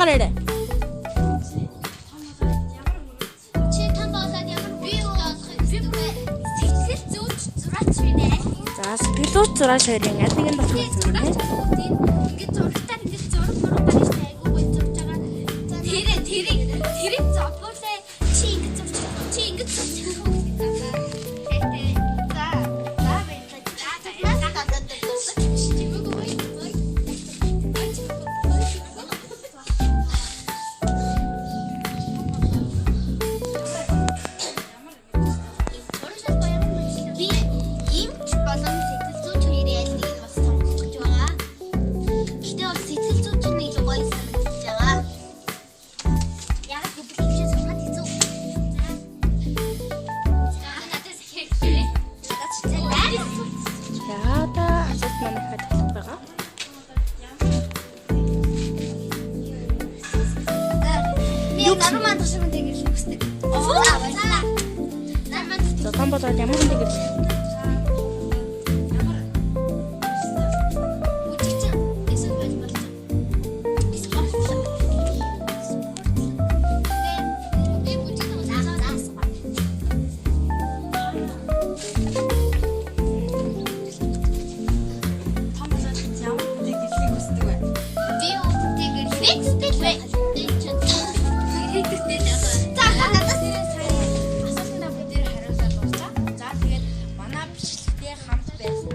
гараарай. Чи там болоод ямар би сэтгэл зүйч зураач вэ? За, сэтгэлүүч зураач хоёрын аль нэг нь болох юм бэ? Ингээд зурагтаар ингээд зураг мурагтаар штэ айгуугүй зурж байгаа. Тэрийг зовлоо чи ингээд зурч чи ингээд зурч байгаа. Нарман ташгүй ингэж үстэй. За, том болоод ямар нэг гэж. Асуултанд бүгдээр хариулаад дуусаа. За тэгээд манай бичлэгтэй хамт байсан